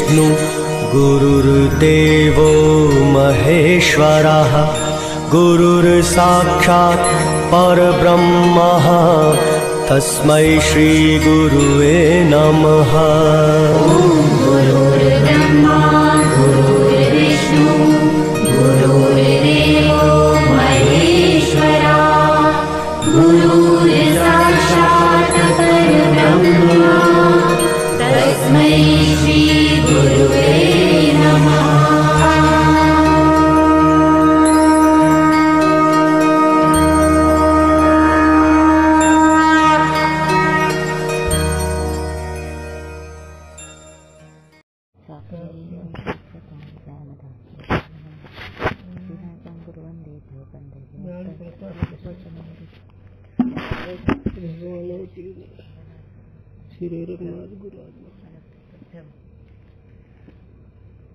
गुरुर्विष्णु गुरुर्देवो महेश्वरः गुरुर्साक्षात् परब्रह्मः तस्मै श्री गुरुवे नमः। गुरुर्ब्रह्मा गुरुर्विष्णु गुरुर्देवो महेश्वरा गुरुर्साक्षात् परब्रह्म तस्मै श्री गुरुवे नमः।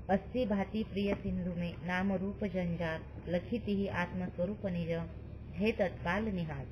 अस्सी भांति प्रिय सिंधु में नाम रूप जंजार लखिति ही आत्मस्वरूप निज हे तत्काल निहाल।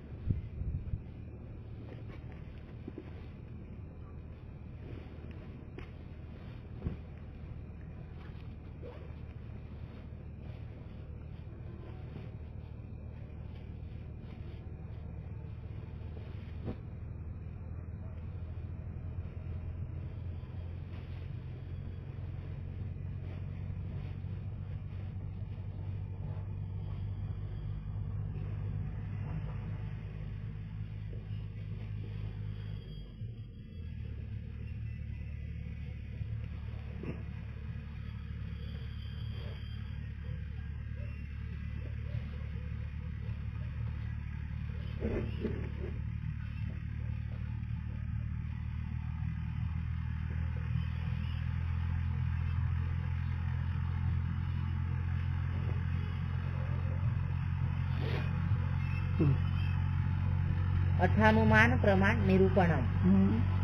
अर्थानुमान प्रमाण निरूपणम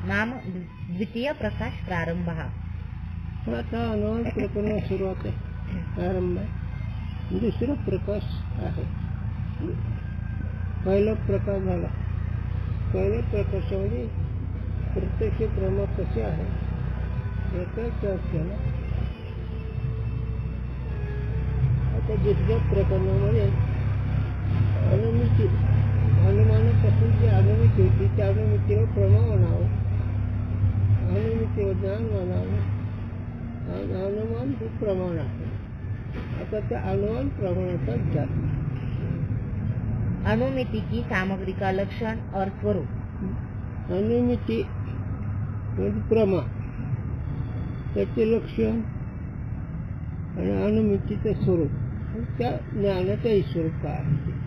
नाम द्वितीय प्रकाश प्रारंभ। आता अनुमान प्रकरण सुरुवात आहे, प्रारंभ आहे. दुसरा प्रकाश आहे. पहिला प्रकाश झाला. पहिल्या प्रकाशामध्ये प्रत्यक्ष प्रमा कसे आहे याचा चर्चा केला. आता दुसऱ्या प्रकरणामध्ये अनुमिती अनुमानापासून जी अनुमिती होती त्या अनुमितीवर प्रमा म्हणावं, अनुमितीवर ज्ञान म्हणावं. अनुमान हे प्रमाण आहे. आता त्या अनुमान प्रमाणाचा विचार. अनुमिति की सामग्री का लक्षण और स्वरूप. अनुमिती म्हणजे प्रमा, त्याचे लक्षण आणि अनुमितीचं स्वरूप, त्या ज्ञानाचंही स्वरूप काय आहे.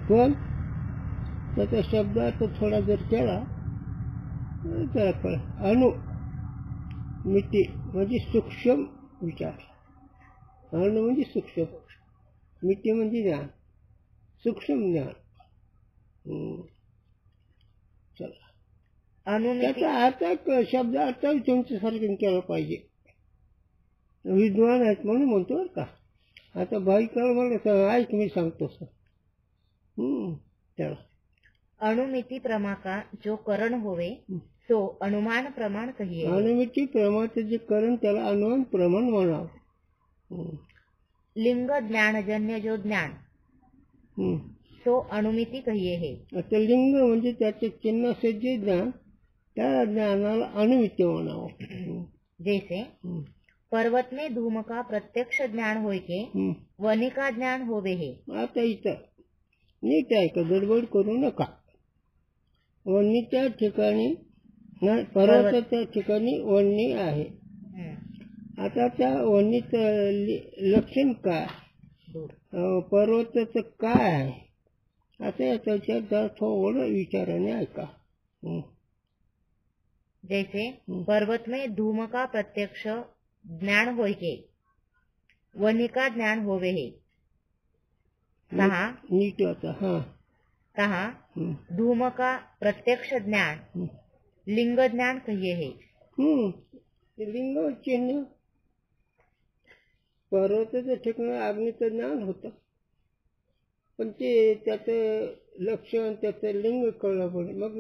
पण त्याचा शब्दार्थ थोडा जर केला तर कळेल. अनुमिती म्हणजे सूक्ष्म विचार. अणु म्हणजे सूक्ष्म, मिती म्हणजे ज्ञान, सूक्ष्म ज्ञान. चला, त्याचा अर्थ शब्द अर्थ तुमच्यासारखं केला पाहिजे. विद्वान आहेत म्हणून म्हणतो बरं का. आता भाई कर मला ऐक मी सांगतो सर. चला, अनुमिति प्रमा का जो करण होवे तो अनुमान प्रमाण कहिए. अनुमिति प्रमाचं जे करण त्याला अनुमान प्रमाण म्हणावं. लिंग ज्ञानजन्य जो ज्ञान तो अनुमिति कहिए है. आता लिंग म्हणजे त्याचे चिन्ह से जे ज्ञान, त्या ज्ञानाला अनुमिति म्हणावं. जैसे पर्वत में धूम का प्रत्यक्ष ज्ञान होय के वनी का ज्ञान होवे है. आता इथं नीट आहे का, गडबड करू नका. वणीच्या ठिकाणी पर्वताच्या ठिकाणी वणी आहे. आता त्या वणीचं लक्षण काय, पर्वताचं काय आहे, आता याचा विचार थोडं विचाराने ऐका. जैसे पर्वत में धूम का प्रत्यक्ष ज्ञान होय के वनी का ज्ञान होवे है. नीट आता. कहा धूम का प्रत्यक्ष ज्ञान लिंग ज्ञान कहिए है. लिंग चिन्ह पर्वताच्या ठिकाणी अग्नीचं ज्ञान होतं, पण ते त्याचं लक्षण त्याचं लिंग कळलं पाहिजे. मग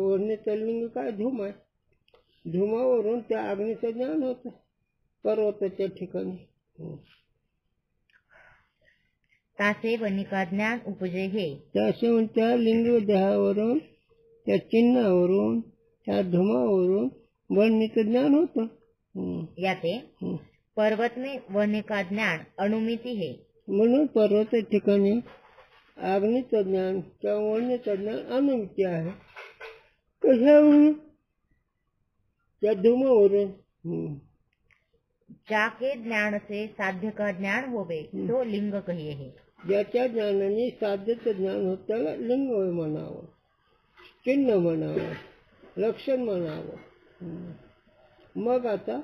वर्णित लिंग काय धूम आहे. धुमावरून त्या अग्नीचं ज्ञान होतं पर्वताच्या ठिकाणी. तासे वनिका ज्ञान उपजे हे. त्याशिवाय त्या लिंग देहावरून, त्या चिन्हावरून, त्या धुमावरून वर्णीचं ज्ञान होतं. याते पर्वतने वनिका ज्ञान अनुमिती हे. म्हणून पर्वत ठिकाणी अग्नीचं ज्ञान किंवा वर्णीचं ज्ञान अनुमिती आहे. कशावरून? त्या धुमावरून. जाके ज्ञान से साध्य का ज्ञान होवे तो लिंग कहिए हे. ज्याच्या ज्ञानाने साध्यचं ज्ञान होत त्याला लिंग म्हणावं, चिन्ह म्हणावं, लक्षण म्हणावं. मग आता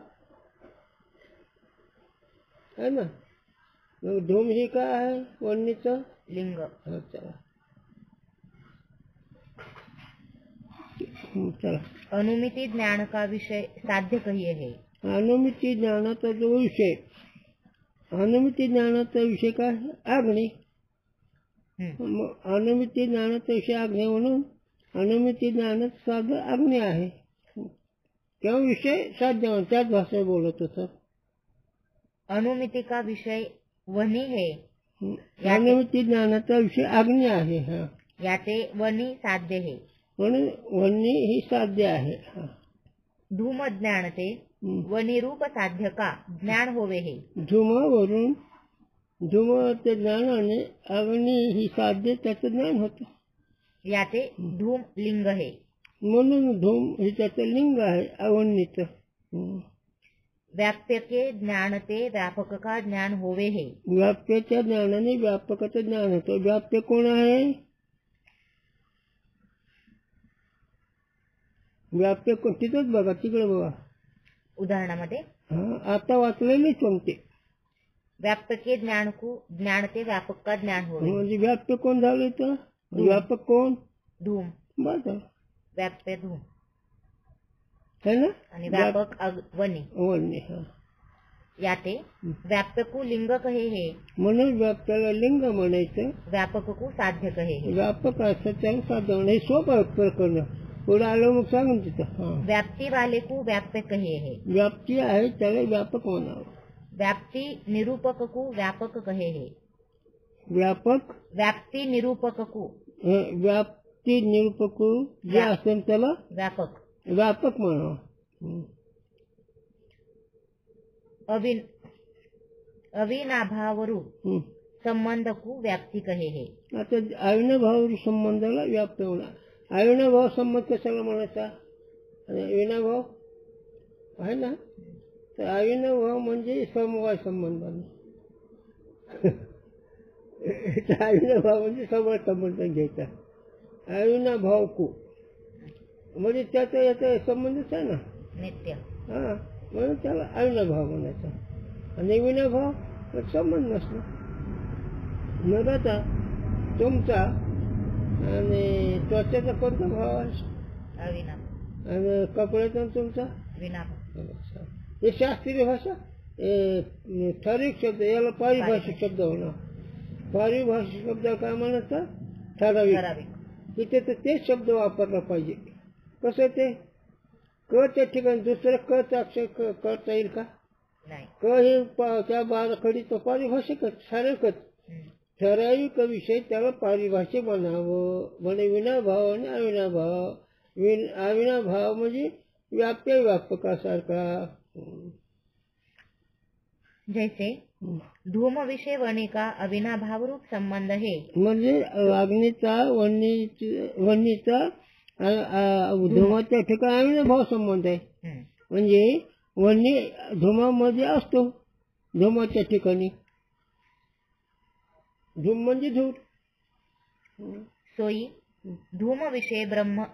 है ना, मग धूम ही काय आहे? वर्णीचं लिंग. चला चला. अनुमिति ज्ञान का विषय साध्य कहिए है. अनुमिती ज्ञानाचा जो विषय, अनुमिती ज्ञानाचा विषय काय? अग्नी. अनुमिती ज्ञानाचा विषय अग्नी म्हणून अनुमिती ज्ञानाचं साधं अग्नी आहे किंवा विषय साध्य, त्याच भाषेत बोलत होतं. अनुमिति का विषय वनी है. अनुमिती ज्ञानाचा विषय अग्नी आहे. हा, याते वनी साध्य है म्हणून वन्नी ही साध्य आहे. धूम ज्ञान ते वनी रूप साध्य का ज्ञान होवे हे. धुमावरून धुमाच्या ज्ञानाने अग्नी ही साध्य त्याचं ज्ञान होतं. याते धूम लिंग है. म्हणून धूम हे त्याचं लिंग आहे अवन्नीचं. व्याप्य के ज्ञान ते व्यापक का ज्ञान होवे हे. व्याप्याच्या ज्ञानाने व्यापकाचं ज्ञान होतं. व्याप्य कोण आहे? व्याप्य कोण? तिथंच बघा, तिकडे बघा उदाहरणामध्ये. आता वाचलेली कोणते? व्याप्य के ज्ञान को ज्ञान ते व्यापक का ज्ञान होवे. म्हणजे व्याप्य कोण झालं तर? व्यापक कोण? धूम. बघा, व्याप्य धूम है ना, आणि व्यापक वनी. वन्य. हा, याते व्याप्य को लिंग कहे हे. म्हणून व्याप्याला लिंग म्हणायचं, व्यापक को साध्य कहे हे. व्यापक असं त्याला साधं हे सोपं प्रकरण. पुढे आलं मग सांगून तिथं. व्याप्ती वाले को व्याप्य कहे है. व्याप्ती आहे त्याला व्यापक म्हणावं. व्याप्ती निरूपक को व्यापक कहे है. व्यापक व्याप्ती निरूपक को व्याप्ती निरूपक जे असेल त्याला व्यापक व्यापक म्हणावं. अविनाभावरूप संबंध को व्याप्ती कहे है. आता अविनाभाव संबंधाला व्याप्त होणार. अविनाभाव संबंध कशाला म्हणायचा? अविनाभाव आहे ना, तर अविनाभाव म्हणजे समवाय संबंध. अविनाभाव म्हणजे समवाय संबंध घ्यायचा. अविनाभाव को म्हणजे त्याचा याचा संबंधच आहे ना, नित्य. हा, म्हणून त्याला अविनाभाव म्हणायचा. आणि विनाभाव संबंध नसतो. मग आता तुमचा आणि त्वचेचा कोणता भाव आहे? अविनाभाव. आणि कपड्याचा तुमचा विनाभाव. हे शास्त्रीय भाषा, ठराविक शब्द, याला पारिभाषिक शब्द होणार. पारिभाषिक शब्द काय म्हणायचं? ठराविक. तिथे तर तेच शब्द वापरला पाहिजे. कसं ते क त्या ठिकाणी दुसरं क चा अक्षर करता येईल का? नाही. क हे त्या बाराखडी तो पारिभाषिकच, ठराविकच. ठराविक विषय त्याला पारिभाषिक म्हणावं. म्हणजे विनाभाव आणि अविनाभाव. अविनाभाव म्हणजे व्याप्य व्यापकासारखा. जैसे धूम विषय वनी का अविनाभाव रूप संबंध है. म्हणजे अग्नीचा वन्नीचा धुमाच्या ठिकाणी अविनाभाव संबंध आहे. म्हणजे वन्नी धुमामध्ये असतो. धुमाच्या ठिकाणी धूम म्हणजे धूर. सोई धूम विषय ब्रह्म,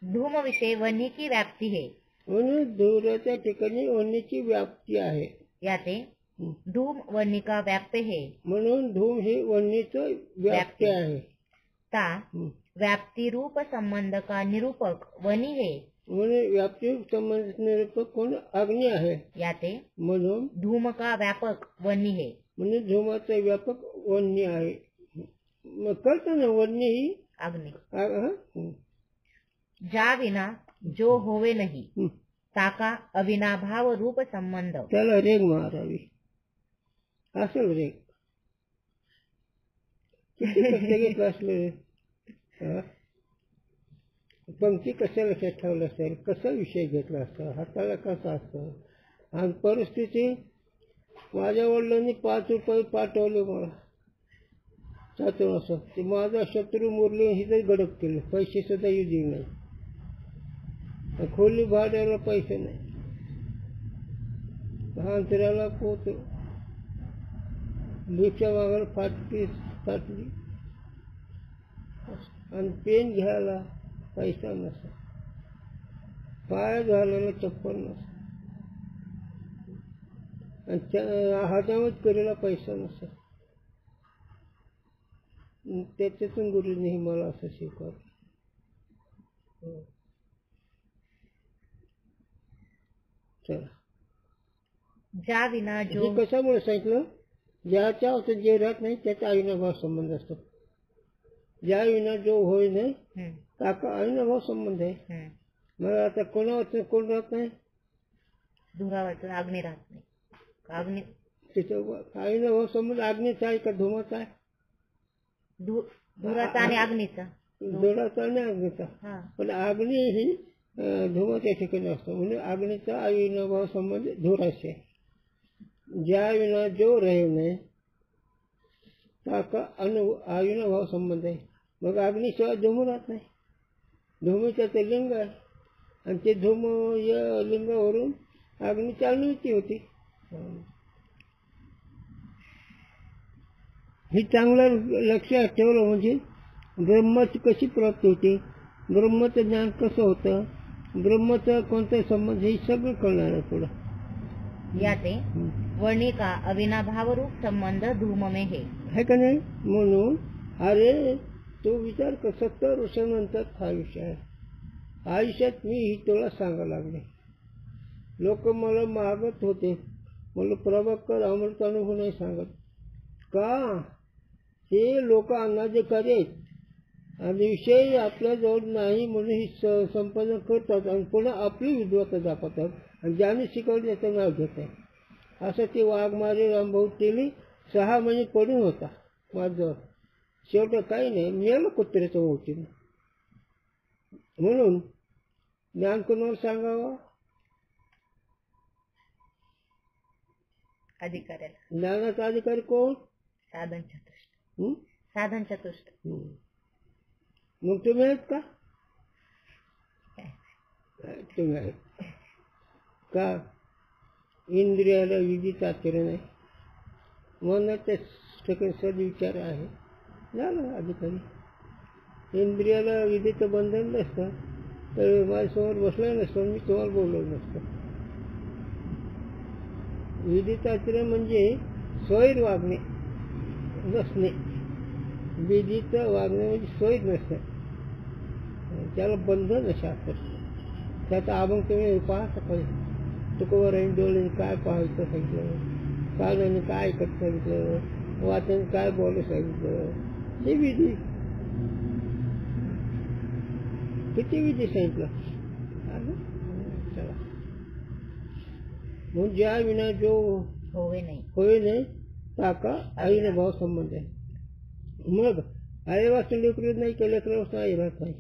धूम विषय वन्नी की व्याप्ती है. म्हणून धुराच्या ठिकाणी वन्नीची व्याप्ती आहे. याते धूम वन्नी का व्याप्य है. म्हणून धूम हे वन्नीचं व्याप्ती आहे. ता व्याप्ती रूप संबंध का निरूपक वनी है. म्हणून व्याप्ती संबंध निरूपक कोण? अग्नी आहे. याते म्हणून धूम का व्यापक वनी है. म्हणून धुमाचा व्यापक वन्नी आहे. मग कळतं ना, वन्नी ही अग्नि. हा? जा विना जो होवे नाही ताका अविनाभाव रूप संबंध. त्याला रेग मारावी. असेल रेग. किती कष्ट घेतलं असलं. पंक्ती कशा लक्षात ठेवलं असेल, कसा विषय घेतला असता, हाताला कसा असतं. आणि परिस्थिती, माझ्या वडिलांनी 5 रुपये पाठवले मला सातून असं. ते माझा शत्रू मुरली हिथे गडप केलं. पैसे सुद्धा येऊ दिले नाही. खोली भाड्याला पैसे नाही. अंतराला पोहोचलो. भिक्षा मागायला फाटली आणि पेन घ्यायला पैसा नसा. पाय घालायला चप्पल नसा. आणि हातामध्ये करायला पैसा नसा. त्याच्यातून गुरुजींनी मला असं शिकवलं. चला, ज्या विना जो. हे कशामुळे सांगितलं? ज्याच्या होतं जे राहत नाही त्याचा अविनाभाव संबंध असतो. ज्या विना जो होय नाही त्याचा अविनाभाव संबंध आहे. मग आता कोणावर कोण राहत नाही? धुरावाचं अग्नी राहत नाही. अग्नी तिथं अविनाभाव संबंध अग्नीचा आहे का धुमाचा आहे? धुराचा आणि अग्नीचा. धुराचा आणि अग्नीचा. पण अग्नी ही धुमाच्या ठिकाणी असतो. म्हणजे अग्नीचा अविनाभाव संबंध धुराशी आहे. ज्या विना जो रहे नाही त्याचा अविनाभाव संबंध आहे. मग अग्नीशिवाय धूम राहत नाही. धूमीचं ते लिंग आहे आणि ते धूम या लिंगावरून अग्नीची अनुभूती होती. हे चांगलं लक्षात ठेवलं म्हणजे ब्रह्माची कशी प्राप्ती होते, ब्रह्माचं ज्ञान कसं होतं, ब्रह्माचा कोणता संबंध, हे सगळं कळणार आहे पुढं. याते वर्णिका अविनाभाव रूप संबंध धूम में है का नाही? म्हणून अरे तो विचार कर, 70 वर्षानंतर हा विषय आहे. आयुष्यात मी ही तुला सांगायला लागले. लोक मला मागत होते, मला प्रभाकर अमृत अनुभव नाही सांगत का? हे लोक अनाधिकारी आहेत आणि विषय आपल्याजवळ नाही म्हणून ही संपादन करतात आणि पुन्हा आपली विद्वत्ता दाखवतात आणि ज्याने शिकवले त्याचं नाव घेत आहे. असं ते वाघमारे रामभाऊ तेली 6 महिने पडून होता माझं. शेवट काही नाही, मिळालं कुत्र्याचं ओळखीनं. म्हणून ज्ञान कोणाला सांगावं? अधिकाऱ्याला. ज्ञानाचा अधिकारी कोण? साधन चतुष्ट. मग तुम्ही आहेत का? तुम्ही आहेत का? इंद्रियाला विधीचं आचरण आहे, मनाच्या ठिकाणी सद्विचार आहे, झालं अधिकारी. इंद्रियाला विधीचं बंधन नसतं तर माझ्यासमोर बसला नसतं, मी तुम्हाला बोलवलं नसतं. विधीचं आचरण म्हणजे स्वैर वागणे नसणे. विधीचं वागणे म्हणजे स्वैर नसतं, त्याला बंधन शास्त्र. त्याचा अभंग तुम्ही पाहता पाहिजे. तुकोबारायांनी डोळ्याने काय पाहायचं सांगितलं, कानाने काय ऐकत सांगितलं, वाचाने काय बोलायला सांगितलं, हे विधी. किती विधी सांगितलं. चला, म्हणून ज्या विना जो होय नाही ताका आईने भाव संबंध आहे. मग आई वाचून लेकरू नाही का लेकरापासून आई राहत नाही.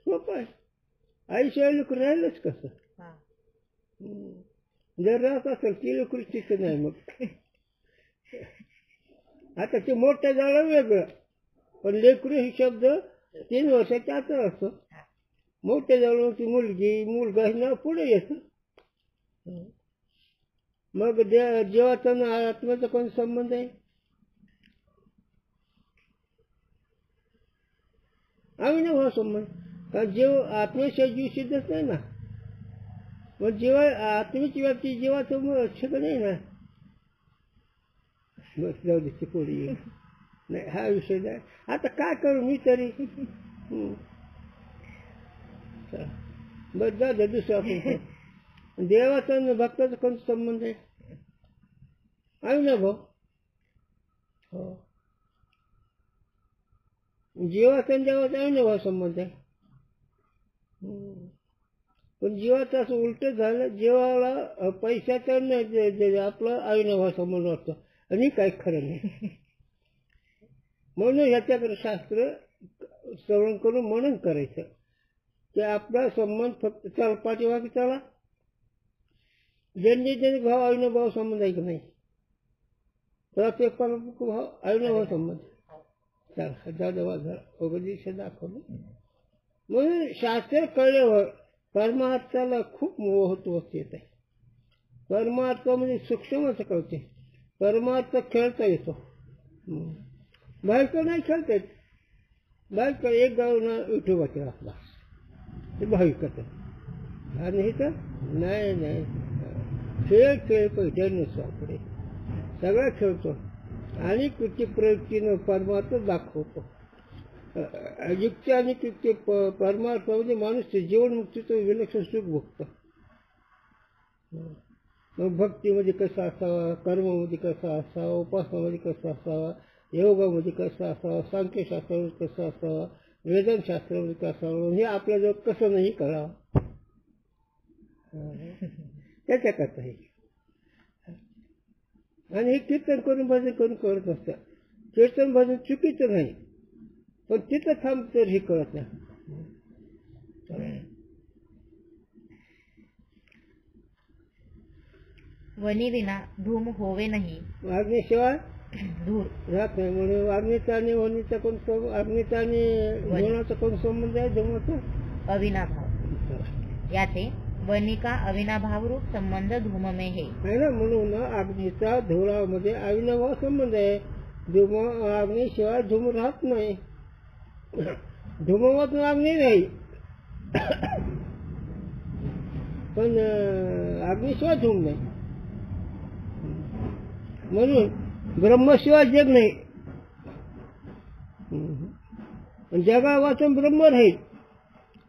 सोपं आहे. आईशिवाय लेकरू राहिलंच कसं? जर राहत असेल ती लेकरू तिथं नाही. मग आता ते मोठं झालं वेगळं, पण लेकरू हे शब्द 3 वर्षाच्या आत असतो. मोठे झालं ती मुलगी मुलगा हे पुढे येतं. मग जीवाचा आत्म्याचा कोण संबंध आहे? अविनाभाव संबंध. कारण जीव आत्म्याशिवाय जीव सिद्धच नाही ना. मग जीवा आत्म्याची व्याप्ती जीवाचं ठिकाण नाही ना. बस जाऊ दे पुढे नाही, हा विषय नाही. आता काय करू मी तरी. बस जाऊ दे दुसरं आपण. देवाचा आणि भक्ताचा कोणता संबंध आहे? अविनाभाव. हो, जीवाचा आणि देवाचा अविनाभाव संबंध आहे. पण जीवाचं असं उलट झालं, जीवाला पैशाचा नाही आपला अविनाभाव संबंध वाटतो आणि काही खरं नाही. म्हणून ह्याच्याकडे शास्त्र श्रवण करून मनन करायचं की आपला संबंध फक्त चाल पाठीमागे चला. जनिक भाव अविनाभाव संबंध आहे की नाही, प्रत्येक भाव अविनाभाव संबंध. चला दादा दिवशी दाखवलं. म्हणून शास्त्र कळल्यावर परमार्थाला खूप महत्व येत आहे. परमार्थ म्हणजे सूक्ष्म असं कळते. परमार्थ खेळता येतो, बाहेर नाही खेळता येत. बाहेर एक गाव ना विठोबा केला आपला ते भाविक करतात आणि हे तर नाही खेळ पैठ्या नसतो. पुढे सगळं खेळतो आणि कृती प्रयुक्तीनं परमार्थ दाखवतो. युक्ती आणि कृती परमार्थामध्ये माणूस जीवनमुक्तीचं विलक्षण सुख भोगतो. मग भक्तीमध्ये कसा असावा, कर्मामध्ये कसा असावा, उपासनामध्ये कसा असावा, योगामध्ये कसा असावा, सांख्यशास्त्रामध्ये कसा असावा, वेदनशास्त्रामध्ये कसा असावा, हे आपल्याजवळ कसं नाही करावं त्याच्याकरता हे. आणि हे कीर्तन करून भजन करून कळत असतं. कीर्तन भजन चुकीचं नाही, पण तिथं थांब तर हे कळत नाही. वनी विना धूम होवे नाही, वागण्याशिवाय धूर राहत नाही. म्हणून वागणीचा आणि वनीचा कोण वागणीचा आणि धुमाचा कोण संबंध आहे? धुमाचा अविनाभाव. याचे वनी का अविनाभाव रूप संबंध धूम में है ना. म्हणून अग्नीचा धुरामध्ये अविनाभाव संबंध आहे. धूम अग्नीशिवाय धूम राहत नाही. धुमामधून अग्नी नाही, पण अग्नीशिवाय धूम नाही. म्हणून ब्रह्मशिवाय जग नाही. जगा वाचून ब्रह्म राहील,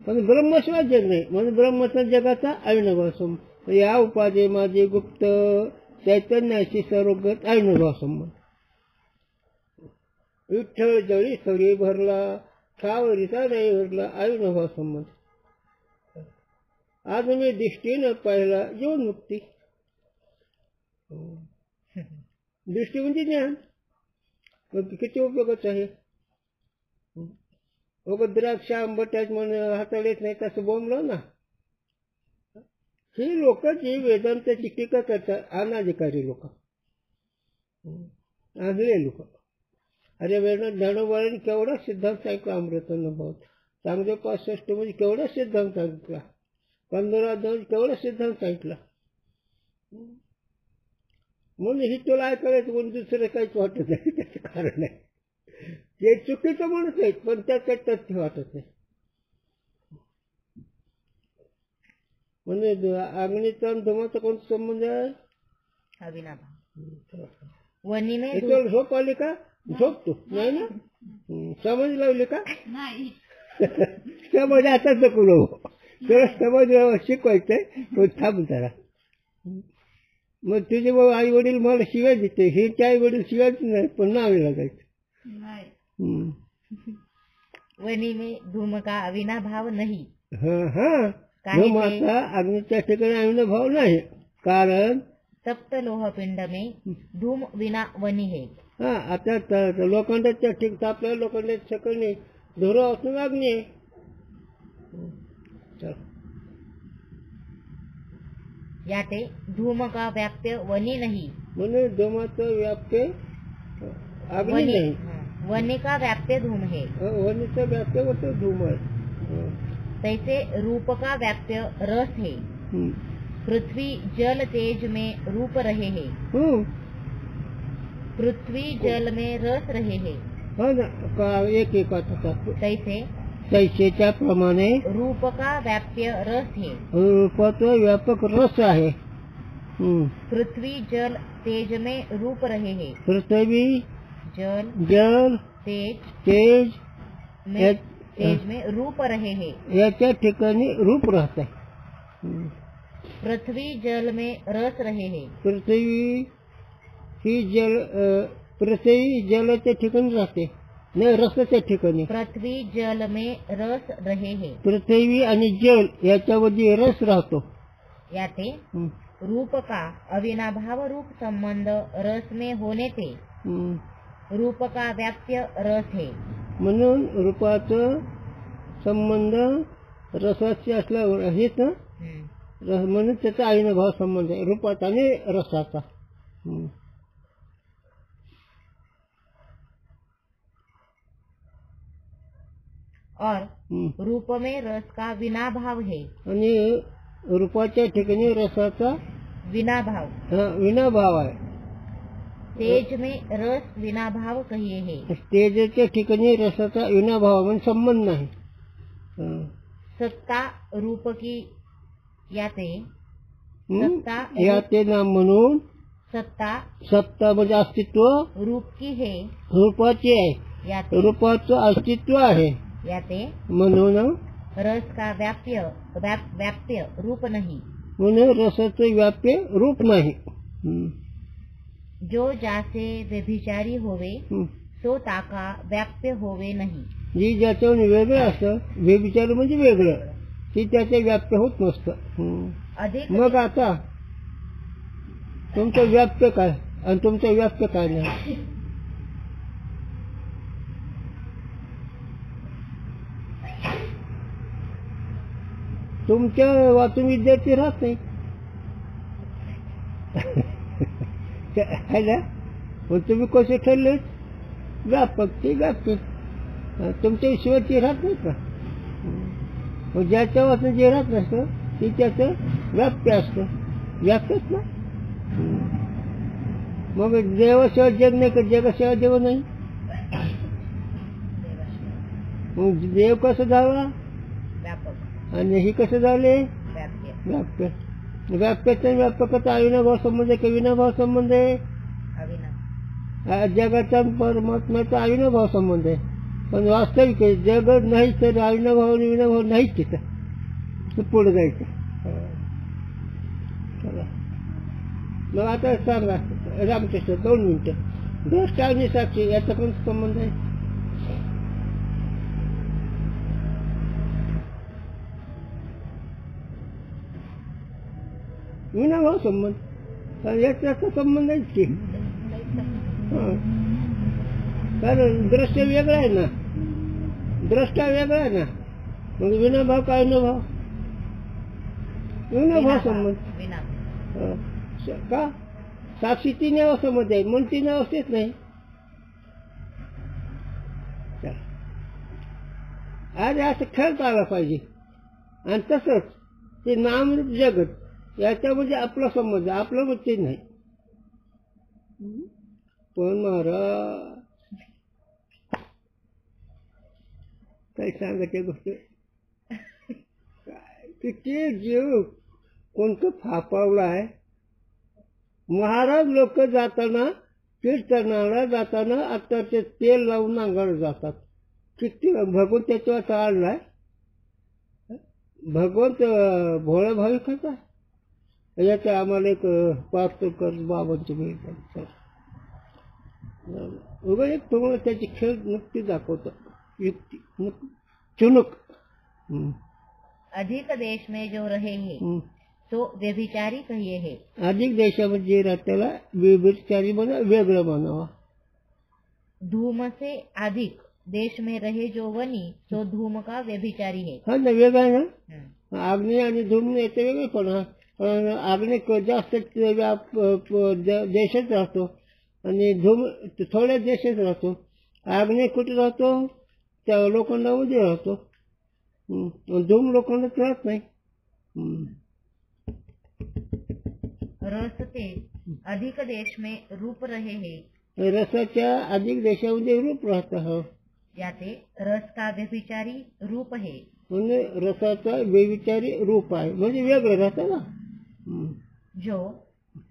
पण ब्रह्मशिवाय जग नाही. म्हणून ब्रह्मचा जगाचा अविनाभाव संबंध. या उपाधी माझे गुप्त चैतन्याशी सर्वगत अविनाभाव संबंध. विठ्ठल जळी सरी भरला, सावरीचा नाही भरला अविनाभाव संबंध. आज मी दृष्टीनं पाहिला जीवनमुक्ती. दृष्टी म्हणजे ज्ञान. मग किती उपयोगाचं आहे. द्राक्ष आंबट्यात म्हणून हाताला येत नाही तसं बोंबलं ना. ही लोक जी वेदांताची टीका करतात, अनाधिकारी लोक, आंधळे लोक. अरे वेदांत ज्ञानोबाने केवढा सिद्धांत सांगितला. अमृतानुभव चांगले 65 मध्ये केवढा सिद्धांत सांगितला. 15 केवढा सिद्धांत सांगितला. म्हणून ही तुला ऐकायचं म्हणून दुसरं काहीच वाटत नाही. त्याचं कारण आहे ते चुकीचं म्हणत आहेत, पण त्यात तथ्य वाटत नाही. म्हणजे अग्नीचा आणि धुमाचा कोणता संबंध आहे? अविनाभाव. वनी में तुला झोप आली का? झोपतो नाही ना. समज लावली का? नाही. समज आता नको. तुला समज शिकवायचंय तो थांब जरा. मग तुझे आई वडील मला शिव्या देते. हे त्या आई वडील शिव्या नाही, पण नावे लागायचं. वनी में धूम का अविनाभाव नाही. धुमाचा अग्नीच्या ठिकाणी अविनाभाव नाही. कारण तप्त लोहपिंड में धूम विना वनी है. आता लोखंडाच्या ठिक आपल्या लोखंडाच्या ठिकाणी धुरा असून अग्नी आहे. याते धूम का व्याप्य वनी नहीं. म्हणून धुमाचं व्याप्य अग्नी नाही. वनी का व्याप्य धूम है. वनीचा व्याप्य होतो धूम आहे. तैसे रूप का व्याप्य रस है. पृथ्वी जल तेज में रूप रहे है. पृथ्वी जल में रस रहे है. हो ना. एक तैसे तैसेच्या प्रमाणे रूप का व्याप्य रस है. रूपाचा व्यापक रस आहे. पृथ्वी जल तेज में रूप रहे है. पृथ्वी जल तेज में रूप रहे है. याच्या ठिकाणी रूप राहत आहे. पृथ्वी जल में रस रहे है. पृथ्वी जलाच्या ठिकाणी राहते. नाही रसाच्या ठिकाणी पृथ्वी जल में रस रहे है, पृथ्वी आणि जल याच्यामध्ये रस राहतो. याते हं. रूप का अविनाभाव रूप संबंध रस में होने ते हं. रूप का व्याप्य रस है. म्हणून रूपाचं संबंध रसाशी असल्यावर हेच ना म्हणून त्याचा अविनाभाव संबंध आहे रूपाचा आणि रसाचा. हं. और हं. रूप में रस का विनाभाव है. आणि रूपाच्या ठिकाणी रसाचा विनाभाव विनाभाव आहे. तेज में रस विनाभाव कहिए है. तेजाच्या ठिकाणी रसाचा विनाभाव म्हणजे संबंध नाही. सत्ता रूप की याते हं? सत्ता या ते नाम म्हणून सत्ता सत्ता म्हणजे अस्तित्व रूप की है. रूपाचे आहे. याते रूपाचं अस्तित्व आहे याते म्हणून रस का व्याप्य रूप नहीं. म्हणून रसाचं व्याप्य रूप नाही. हं. जो जासे व्यभिचारी होवे हं. सो ताका व्याप्य होवे नहीं. जी ज्याच्यावर वेगळं असतं व्यभिचार म्हणजे वेगळं ती त्याचे व्याप्य होत नसतं. हं. अधिक मग आता तुमचं व्याप्य काय आणि तुमचं व्याप्य काय नाही. तुमच्या वाचून विद्यार्थी राहत नाही है ना. मग तुम्ही कसे ठरले व्यापक ते व्याप्य तुमच्या ईश्वरची राहत नाही का. मग ज्याच्या वाचून जे राहत नसतं ते त्याचं व्याप्य असतं व्याप्यच ना. मग देवाशिवाय जग नाही का जगाशिवाय देव नाही. मग देव कसं झाला व्यापक आणि हे कसं झाले व्याप्य. व्याप्य. व्याप्याचा व्यापकाचा अविनाभाव संबंध आहे का विनाभाव संबंध आहे. अविनाश जगाचा परमात्म्याचा अविनाभाव संबंध आहे. पण वास्तविक आहे जग नाही तर अविनाभाव आणि विनाभाव नाहीच तिथं पुढे जायचं. मग आता सांगा रामकृष्ण 2 मिनिटं द्रष्टा आणि साक्षी याचा पण संबंध आहे. विनाभाव संबंध याचा संबंध आहे की. कारण दृश्य वेगळं आहे ना द्रष्टा वेगळा आहे ना. मग विनाभाव काय विनाभाव विनाभाव संबंध विना का साक्षी 3 अवस्थेमध्ये आहे मन 3 अवस्थेत नाही. आज असं खेळता आला पाहिजे. आणि तसंच ते नामरूप जगत याच्यामध्ये आपला संबंध आपला मत नाही. पण महाराज काय सांगायच्या गोष्ट किती जीव कोणतं फापावला आहे. महाराज लोक जाताना कीर्तनाला जाताना आता ते तेल लावून अंगाला जातात. किती भगवंत त्याच्यावर चाललाय. भगवंत भोळा भाविकाचा याचं आम्हाला एक पाचकर बाबांचे मिळतात. उगा एक तुम्हाला त्याची खेळ नुकती दाखवतो युक्ती चुनूक. अधिक देश में जो रहे हैं तो व्यभिचारी कहिए है. अधिक देशामध्ये राहत त्याला व्यभिचारी म्हणा वेगळं म्हणावा. धूम से अधिक देश में रहे जो वनी तो धूम का व्यभिचारी है. हा ना वेगळा आहे ना. आग्नेय आणि धूम याचे वेगळे पण आग्नेय जास्त देशात राहतो आणि धूम थोड्या देशात राहतो. आग्नेय कुठे राहतो त्या लोखंडामध्ये राहतो. धूम लोखंडात राहत नाही. रस ते अधिक देश में रूप रहे हैं. रसाच्या अधिक देशामध्ये रूप राहतं. याते रस का व्यभिचारी रूप है. म्हणजे रसाचा व्यभिचारी रूप आहे म्हणजे वेगळं राहतं ना. जो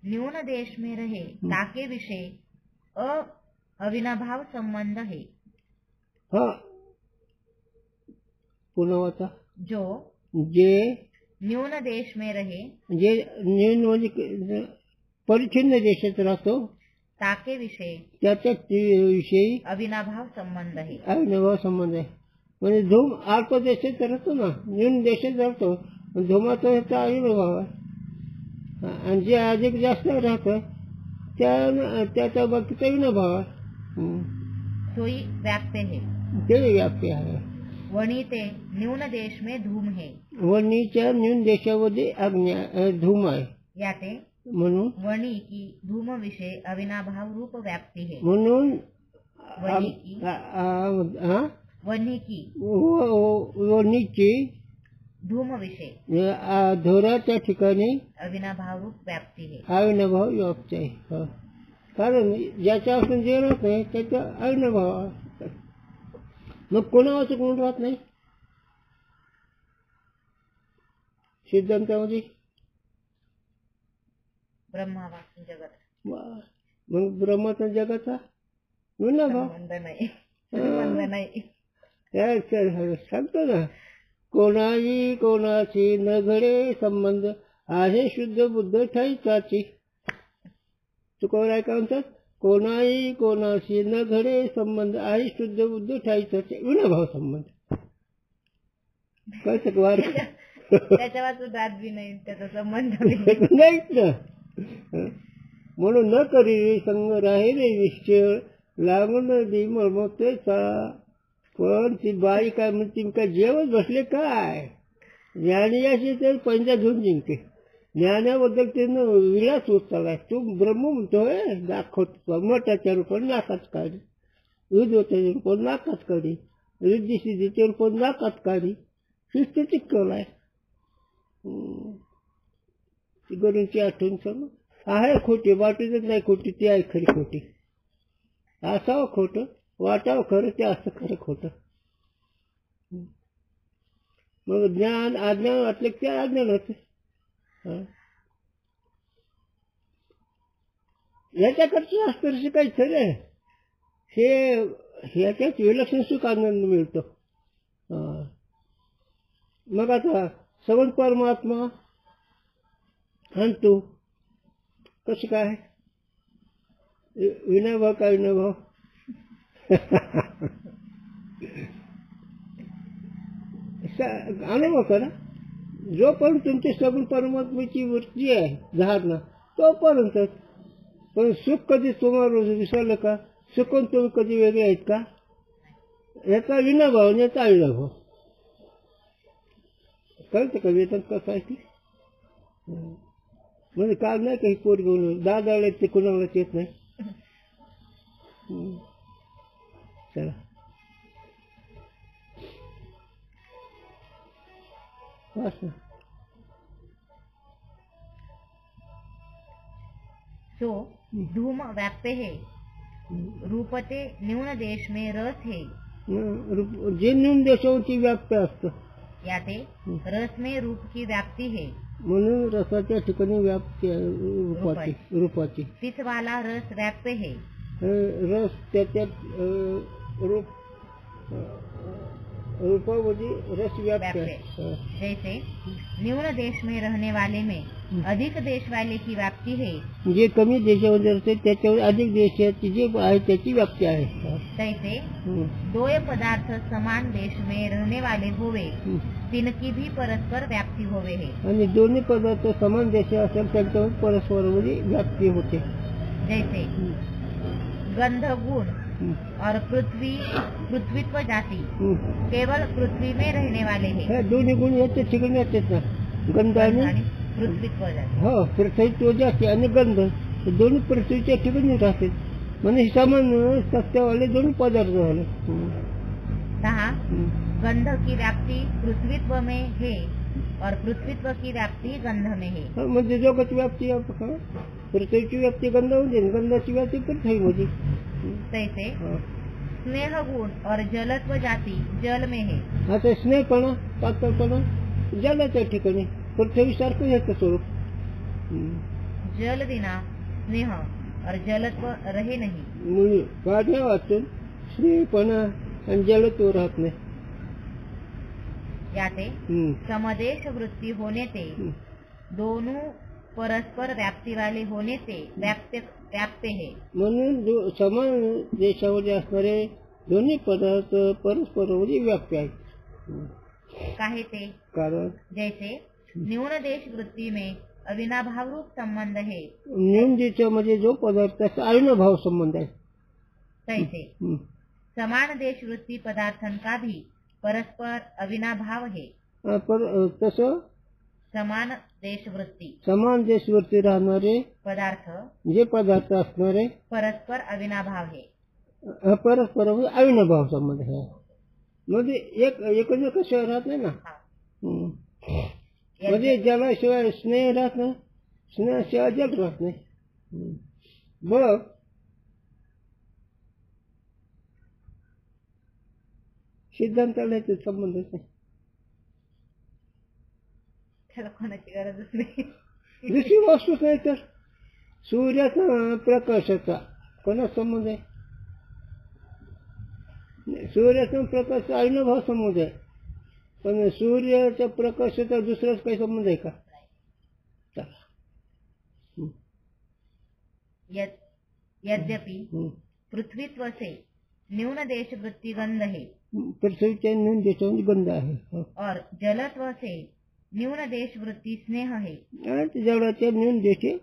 न्यून देश में रहे ताके विषय अविनाभाव संबंध है. हा पुन्हा वाचा. जो जे न्यून देश में रहे जे न्यून म्हणजे परिच्छिन्न देशात राहतो ताकेविषयी त्याच्या विषयी अविनाभाव संबंध आहे. अविनाभाव संबंध आहे. म्हणजे धूम अल्प देशात राहतो ना, न्यून देशात राहतो, धुमाचा ह्याचा अविनाभाव आहे. आणि जे अधिक जास्त राहतं त्याच्या बाबतीत अविनाभाव आहे. सोई व्याप्य है ते व्याप्य आहे. वणी ते न्यून देश में धूम है. वणीच्या न्यून देशामध्ये धूम आहे. याते म्हणून वणी की धूम विषय अविनाभाव रूप व्याप्ति है. म्हणून वणीची धूम विषय धोराच्या ठिकाणी अविनाभाव रूप व्याप्ति है. अविनाभाव व्याप्ती आहे. कारण ज्याच्यापासून जे राहत नाही त्याचा अविनाभाव आहे. मग कोणावर कोण राहत नाही सिद्धांतामध्ये. ब्रह्मापासून जगत मग ब्रह्माचा जगाचा विनाभाव संबंध नाही. सांगतो ना, कोणाही कोणाशी न घडे संबंध आहे शुद्ध बुद्ध ठाईचाची. तुकोराय काय म्हणतात, कोणाही कोणाशी न घडे संबंध आहे शुद्ध बुद्ध ठाईचाची. विनाभाव संबंध कळतं का वार. त्याच्या वाचून रात बी नाही, त्याचा संबंध नाहीच ना. म्हणून न करी संग राहिले निश्चय लागून दी मळमतेचा. पण ती बाई काय म्हणते, काय जेवण बसले काय. ज्ञानी अशी तर पंजा घेऊन जिंकते. ज्ञानाबद्दल त्यानं विलास होत चाललाय. तू ब्रह्म म्हणतोय, दाखवतो मठाच्या रूपाने नाकात काढी, विद्वताच्या रूपाने नाकात काढी, रिद्धी सिद्धीच्या रूपाने नाकात काढी. शिस्त टिकवलाय. ती गरुंची आठवण सांग आहे खोटी, वाटतच नाही खोटी, ती आहे खरी खोटी. असावं खोटं, वाटावं खरं, ते असं खरं खोटं. मग ज्ञान अज्ञान वाटलं की ते अज्ञान होतं. याच्याकडचं असतं काही खरं हे, ह्याच्यात विलक्षण सुख आनंद मिळतो. मग आता सगुण परमात्मा आणि तू कसं काय विनाभाव का विनाभाव. अनुभव करा. जोपर्यंत तुमची सगुण परमात्म्याची वृत्ती आहे धारणा तोपर्यंत. पण सुख कधी तुम्हाला विसरलं का, सुखून तुम्ही कधी वेगळे आहेत का. याचा विनाभाव आणि याचा अविनाभाव कळतं का. वेतन कसं आहे ते म्हणजे काल नाही काही पोट घेऊन दादाला ते कुणालाच येत नाही. चला सो धूम व्याप्य है रूपते न्यून देश में रस है. जे न्यून देशावरची व्याप्ती असतं याते रस में रूप की व्याप्ति है. म्हणून रसाच्या ठिकाणी व्याप्ती रूपाची. तिथवाला रस व्याप्य है. रस त्याच्यात रूपामध्ये रस व्याप्य है. जैसे न्यून देश में रहने वाले में अधिक देश वाले की व्याप्ति है. जे कमी देशामध्ये असते त्याच्यावर अधिक देशाची जे आहे त्याची व्याप्ती आहे. तैसे दोय पदार्थ समान देश में रहने वाले होवे तिनकी भी परस्पर व्याप्ति होवे है. आणि दोन्ही पदार्थ समान देश असेल त्यांच्यावर परस्पर व्याप्ती होते. जैसे गंध गुण और पृथ्वीत्व जाति केवल पृथ्वी में रहने वाले हैं. दोन्ही गुण याच्या ठिकाणी येतात ना, गंध आणि पृथ्वीत्व जाति. हो, पृथ्वीत्व जाती आणि गंध दोन्ही पृथ्वीच्या ठिकाणी राहतात. म्हणजे समान सत्यावाले दोन्ही पदार्थ झाले. गंध की व्याप्ति पृथ्वीत्व में है और पृथ्वीत्व की व्याप्ति गंध में है. म्हणजे जगाची व्याप्ती पृथ्वीची व्याप्ती गंधामध्ये, गंधाची व्याप्ती पृथ्वीमध्ये. तैसे स्नेह गुण और जलत्व जाति जल में है. आता स्नेहपणा पातळपणा जलाच्या ठिकाणी पृथ्वी सारखं याचं स्वरूप. जल विना स्नेह और जलत्व रहे नहीं. म्हणून पाण्या वाचून स्नेहपणा आणि जलत्व राहत नाही. याते समदेश वृत्ति होने ते परस्पर व्याप्तीवाले होने से व्याप्य है. म्हणून समान देशामध्ये असणारे दोन्ही पदार्थ परस्पर व्याप्य आहेत. काहे ते? कारण जैसे न्यून देश वृत्ती में अविनाभाव रूप संबंध है, न्यून देशामध्ये जो पदार्थ त्याचा अविनाभाव संबंध आहे. तैसे समान देश वृत्ती पदार्थन का भी परस्पर अविनाभाव है. तसं समान देश वृत्ती समान देशवरती राहणारे पदार्थ जे पदार्थ असणारे परस्पर अविनाभाव है. परस्पर अविनाभाव संबंध आहे. म्हणजे एकच कसं राहत नाही ना. म्हणजे जलाशिवाय स्नेह राहत नाही, स्नेहाशिवाय जल राहत नाही. बघ सिद्धांताला याचा संबंधच नाही. त्याला कोणाची गरजच नाही. दुसरी वस्तूच नाही तर सूर्याचा प्रकाशाचा कोणा संबंध आहे? सूर्याचा प्रकाश अविनाभाव संबंध आहे. पण सूर्याच्या प्रकाशाचा दुसराच काही संबंध आहे का? यद्यपि पृथ्वीत्व से न्यून देश वृत्ति गंध है, पृथ्वीच्या न्यून देशामध्ये गंध आहे. और जलत्व से न्यून देश वृत्ति स्नेह है. जलाच्या न्यून देशे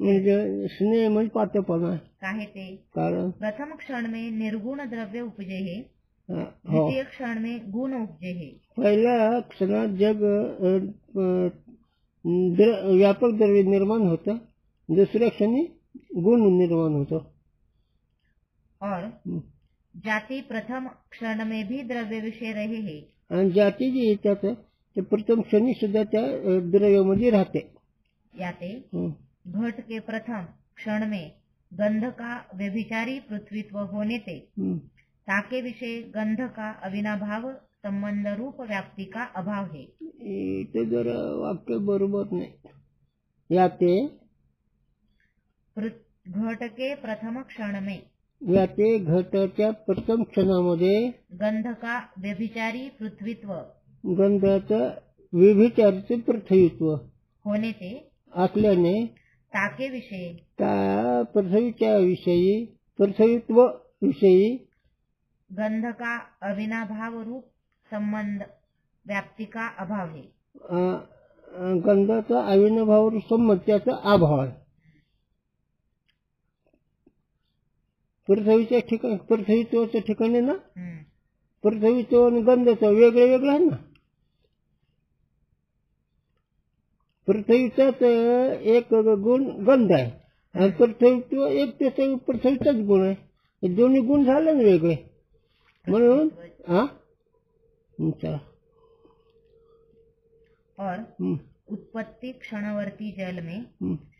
म्हणजे स्नेह म्हणजे पातळपणा आहे. काहे ते? कारण प्रथम क्षण में निर्गुण द्रव्य उपजे है, द्वितीय क्षण में गुण उपजे है. पहिल्या क्षणात जग व्यापक द्रव्य निर्माण होतं, दुसऱ्या क्षणी गुण निर्माण होतो. और जाति प्रथम क्षण में भी द्रव्य विषय रहे है, आणि जाती जी येतात ते प्रथम क्षणी सुद्धा त्या द्रव्यामध्ये राहते. याते घट के प्रथम क्षण में गंध का व्यभिचारी पृथ्वीत्व होने से ताके विषय गंध का अविनाभाव संबंध रूप व्याप्ति का अभाव है. ते जरा वाक्य बरोबर नाही. याते घट के प्रथम क्षण में याते घटाच्या प्रथम क्षणामध्ये गंध का व्यभिचारी पृथ्वीत्व गंधाचं व्यभिचारीचे पृथ्वीत्व होने से असल्याने ताके विषय त्या पृथ्वीच्या विषयी पृथ्वीत्व विषयी गंध का अविनाभाव रूप संबंध व्याप्ति का अभाव है. गंधाचा अविनाभाव रूप संबंध त्याचा अभाव आहे. पृथ्वीच्या ठिकाणी पृथ्वीत्वाच्या ठिकाणी ना पृथ्वीत्व आणि गंधाचं वेगळं वेगळं आहे ना. पृथ्वीचाच एक गुण गंध आहे आणि पृथ्वीत्व एक त्याचा पृथ्वीचाच गुण आहे. हे दोन्ही गुण झाले ना वेगळे म्हणून और उत्पत्ति क्षणवर्ती जल में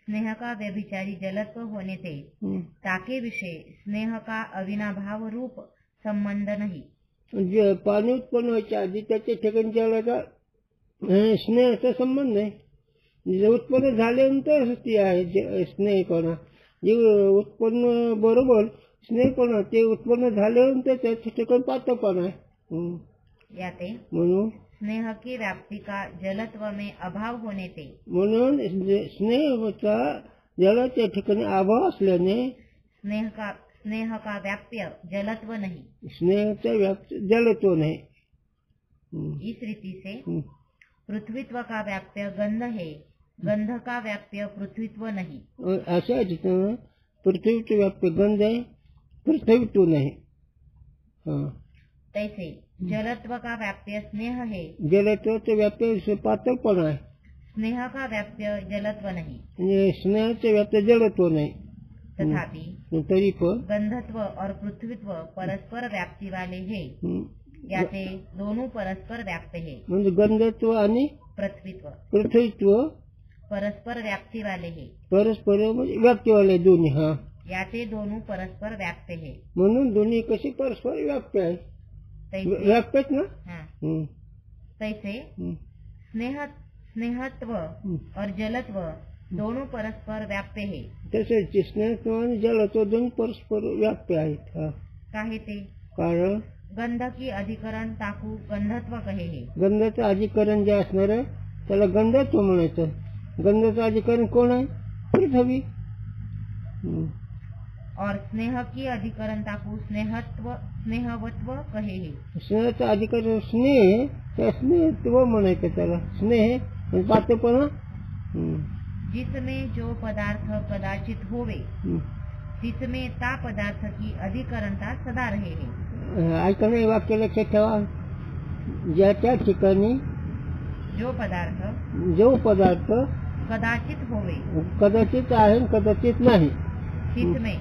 स्नेह का व्यभिचारी जलत्व होने से ताके विषय स्नेह का अविनाभाव रूप संबंध नाही. जे पाणी उत्पन्न व्हायच्या आधी त्याच्या ठिकाणी जलाचा स्नेहाचा संबंध आहे. जे उत्पन्न झाल्यानंतर ती आहे स्नेहपणा. जे उत्पन्न बरोबर स्नेहपणा ते उत्पन्न झाल्यानंतर त्याच्या ठिकाणी पातळपणा आहे. याते म्हणून स्नेह की व्याप्ति का जलत्व में अभाव होने से म्हणून स्नेहाचा जलाच्या ठिकाणी अभाव असल्याने स्नेह का व्याप्य जलत्व नहीं. स्नेहाचा व्याप्य जलत्व नाही. इस रीति से पृथ्वीत्व का व्याप्य गंध है, गंध का व्याप्य पृथ्वीत्व नहीं. अशा रीतीने पृथ्वीचं व्याप्य गंध आहे, पृथ्वीत्व नाही. तैसे जलत्व का व्याप्य स्नेह है, जलत्वाचं व्याप्य पातळपणा आहे. स्नेह का व्याप्य जलत्व नहीं. स्नेहाचं व्याप्य जलत्व नाही. तथापि तरी पण गंधत्व और पृथ्वीत्व परस्पर व्याप्ति वाले है. याते दोनों परस्पर व्याप्त है. म्हणजे गंधत्व आणि पृथ्वीत्व परस्पर व्याप्ति वाले है. परस्पर म्हणजे व्याप्तीवाले दोन्ही. याते दोनों परस्पर व्याप्त है. म्हणून दोन्ही कशी परस्पर व्याप्त आहे. व्याप्तच ना. तैसे स्नेहत्व और जलत्व दोनों परस्पर व्याप्त है. तसेच स्नेहत्व आणि जलत्व दोन्ही परस्पर व्याप्त आहेत. काहे ते? कारण गंध की अधिकरण ताकू गंधत्व कहे है. गंधाचं अधिकरण जे असणार त्याला गंधत्व म्हणायचं. गंधाचा अधिकरण कोण आहे? पृथ्वी. और स्नेह की अधिकरणता को स्नेहवत्व कहे है. स्नेहाचा अधिकरण स्नेह, त्या स्नेहत्व म्हणायचं त्याला. स्नेह पातळपणा. जिसमें जो पदार्थ कदाचित होवे तिसमें ता पदार्थ की अधिकरणता सदा रहे है. ऐका नाही, वाक्य लक्षात ठेवा. ज्या त्या ठिकाणी जो पदार्थ कदाचित होवे कदाचित आहे कदाचित नाही तिसमें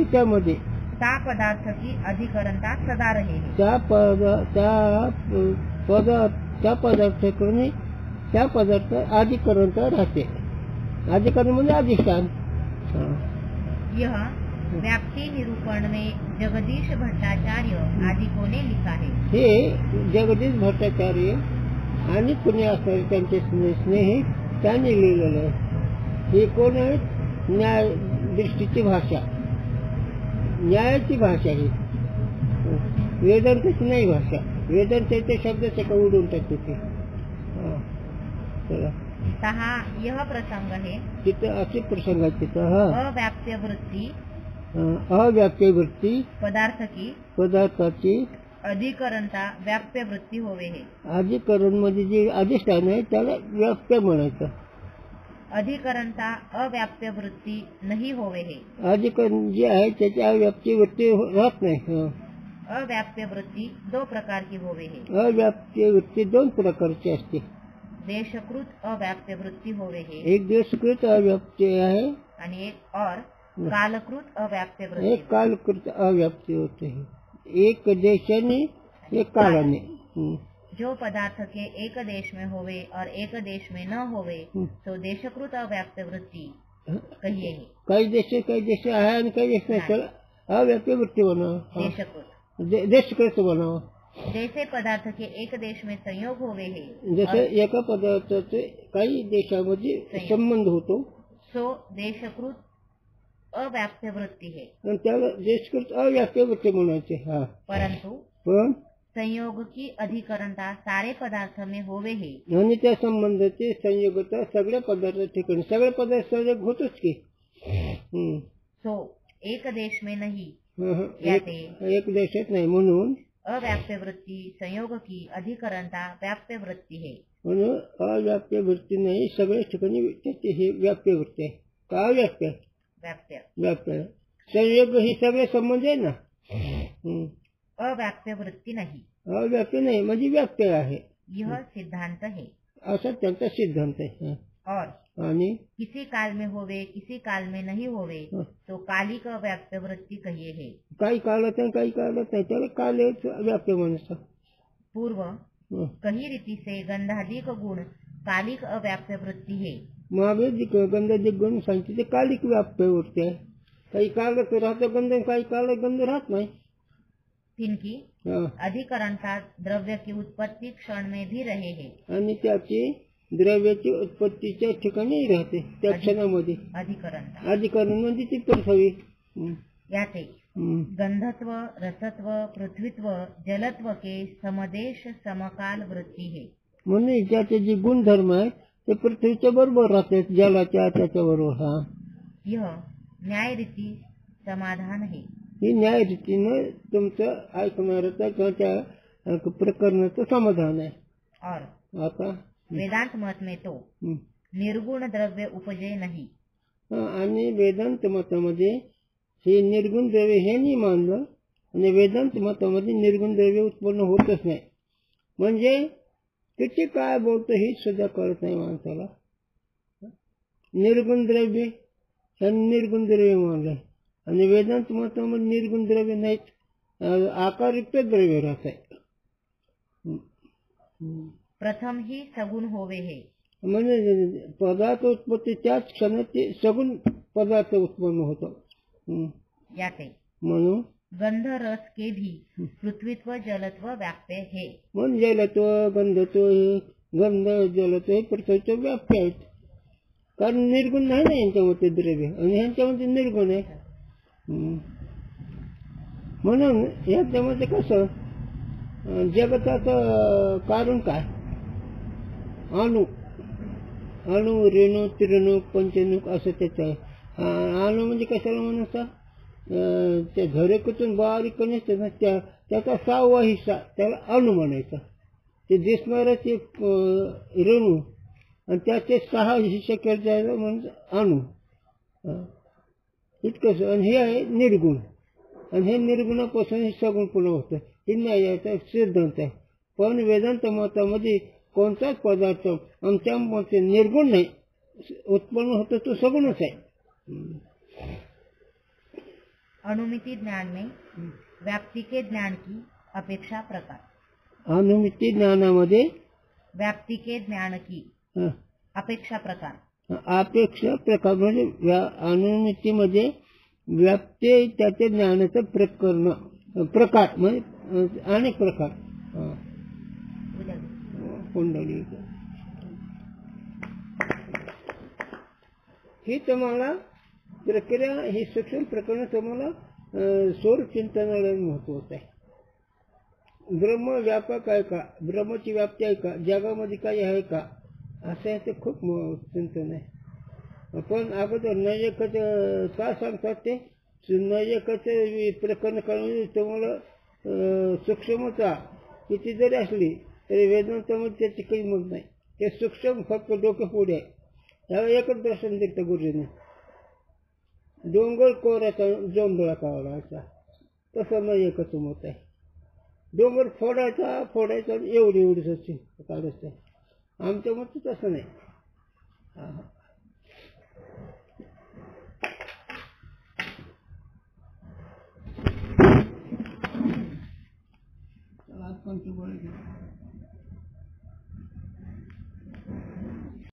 त्यामध्ये ता पदार्थ की अधिकरणता सदा रहे है. त्या पदार्थाकडून त्या पदार्थ अधिकरणता राहते. अधिकरण म्हणजे अधिष्ठान. यह व्याप्ति निरूपण में जगदीश भट्टाचार्य आदिकों ने लिखा है. हे जगदीश भट्टाचार्य आणि पुणे असणारे त्यांचे स्नेही त्यांनी लिहिलेलं आहे. हे कोण आहे? न्याय दृष्टीची भाषा, न्यायाची भाषा. ही वेदांताची नाही भाषा. वेदांताचे शब्द सगळं उडून टाकते ते. चला, तहा यह प्रसंग है. तिथं असे प्रसंग आहेत तिथं. अव्याप्य वृत्ती अव्याप्य वृत्ती पदार्थाची अधिकरणता व्याप्य वृत्ती होवे है. अधिकरण मध्ये जे अधिष्ठान आहे त्याला व्याप्य म्हणायचं. अधिकरणता अव्याप्य वृत्ती नहीं होवे है. अधिकरण जे आहे त्याची अव्याप्य वृत्ती राहत नाही. अव्याप्य वृत्ती दो प्रकार की होवे है. अव्याप्य वृत्ती दोन प्रकारची असते. देशकृत अव्याप्य वृत्ती होवे है. एक देशकृत अव्याप्य आहे आणि एक और कालकृत अव्याप्य वृत्ती. एक कालकृत अव्याप्य होते. एक देशाने एक कालाने. जो पदार्थ के एक देश में होवे और एक देश में न होवे तो देशकृत अव्याप्य वृत्ती कहिए है. काही देश आहे आणि काही देश नाही. अव्याप्य वृत्ती बनावा. देशकृत बनावा. जैसे पदार्थ के एक देश में संयोग होवे है. जसे एका पदार्थाचे काही देशामध्ये संबंध होतो सो देशकृत अव्याप्य वृत्ती है. आणि त्याला देशकृत अव्याप्य वृत्ती म्हणायचे. परंतु पण संयोग की अधिकरणता सारे पदार्थ में होवे है. आणि त्या संबंधाची संयोगता सगळ्या पदार्थ ठिकाणी. सगळे पदार्थ संयोग होतोच की. सो एक देश में नहीं एक देशात नाही. म्हणून अव्याप्य वृत्ती संयोग की अधिकरणता व्याप्य वृत्ती है. म्हणून अव्याप्य वृत्ती नाही, सगळ्या ठिकाणी त्याची ही व्याप्य वृत्ती आहे. का व्याप्य व्याप्य संयोग ही सगळे संबंध आहे ना. अव्याप्य वृत्ती नहीं. अव्याप्य नाही म्हणजे व्याप्य आहे. यह सिद्धांत है. असा त्यांचा सिद्धांत आहे. और आणि किसी काल में होवे किसी काल में नहीं होवे तो कालिक अव्याप्य वृत्ती कहिए है. काही काळात आहे काही काळात नाही, त्याला काल व्याप्य म्हणतात. पूर्व कही रीति से गंधाधिक गुण कालिक अव्याप्य वृत्ती है. मागे गंधाधिक गुण सांगते ते कालिक व्याप्य वृत्ती आहे. काही काळात राहतो गंध, काही काळात गंध राहत नाही. तिनकी अधिकरणता द्रव्य की उत्पत्ति क्षण में भी रहे है. आणि त्याची द्रव्याची उत्पत्तीच्या ठिकाणी राहते त्या क्षणामध्ये. अधिकरण म्हणजे ती पृथ्वी. याते गंधत्व रसत्व पृथ्वीत्व जलत्व के समदेश समकाल वृत्ती है. म्हणून ज्याचे जे गुणधर्म आहेत ते पृथ्वीच्या बरोबर राहतात, जलाच्या त्याच्या बरोबर. यह न्याय रीती समाधान है. ही न्याय रीतीनं तुमचं ऐकणाऱ्याचा किंवा त्या प्रकरणाचं समाधान आहे. और आता वेदांत मत में तो निर्गुण द्रव्य उपजे नहीं. आणि वेदांत मतामध्ये हे निर्गुण द्रव्य हे नाही मानलं. आणि वेदांत मतामध्ये निर्गुण द्रव्य उत्पन्न होतच नाही. म्हणजे किती काय बोलतो हे सुद्धा कळत नाही माणसाला. निर्गुण द्रव्य हे निर्गुण द्रव्य मानलंय. आणि वेदांत मतामध्ये निर्गुण द्रव्य नाहीत, आकारयुक्त द्रव्य राहत आहे. प्रथम ही सगुण होवे है. म्हणजे पदार्थ उत्पत्ती त्याच क्षणात सगुण पदार्थ उत्पन्न होतो. याते म्हणून गंध रस के भी पृथ्वीत्व जलत्व व्याप्य है. म्हणून जलत्व गंधत्व गंध जलत्व हे पृथ्वीचं व्याप्य आहेत. कारण निर्गुण नाही ना यांच्यामध्ये द्रव्य, आणि ह्यांच्यामध्ये निर्गुण आहे. म्हणून याच्यामध्ये कसं जगताचं कारण काय? अणु. अणु रेणू त्रिणू पंचणूक असं त्याचं आहे. अणु म्हणजे कशाला म्हणतात त्या झरेकतून बारीक नसते ना त्याचा 6वा हिस्सा त्याला अणु म्हणायचा. ते दिसणारच एक रेणू आणि त्याचे 6 हिस्से केले जायला म्हणजे अणु इतकंच. आणि हे आहे निर्गुण आणि हे निर्गुणापासून हे सगुण पुन्हा होतं. हे न्यायाचा सिद्धांत आहे. पण वेदांत मतामध्ये कोणताच पदार्थ आमच्या मते निर्गुण नाही उत्पन्न होतो तो सगुणच आहे. अनुमिति ज्ञान में व्याप्ति के ज्ञान की अपेक्षा प्रकार. अनुमिति ज्ञानामध्ये व्याप्ति के ज्ञान की अपेक्षा प्रकार. अपेक्षा प्रकार म्हणजे अनुमितीमध्ये व्याप्ती त्याच्या ज्ञानाचं प्रकार म्हणजे अनेक प्रकार. कुंडली ही तुम्हाला प्रक्रिया ही सूक्ष्म प्रकरण तुम्हाला स्वरूप चिंतनाला महत्वाचं आहे. ब्रह्म व्यापक आहे का, ब्रह्माची व्याप्ती आहे का, जगामध्ये काही आहे का असं आहे ते खूप चिंतन आहे. पण अगोदर नैयकच का सांगतात ते नैयकच प्रकरण करण्याची तुम्हाला सूक्ष्मता किती जरी असली तरी वेदांतामध्ये त्याची काही मत नाही. ते सूक्ष्म फक्त डोके पुढे आहे. त्याला एकच दर्शन दिलं गुरुजीने डोंगर कोऱ्याचा जोंधळा काढायचा तसं नैयकच मत आहे. डोंगर फोडायचा एवढीच काढायचं. आमच्या मत तसं नाही. आज कोणती गोळी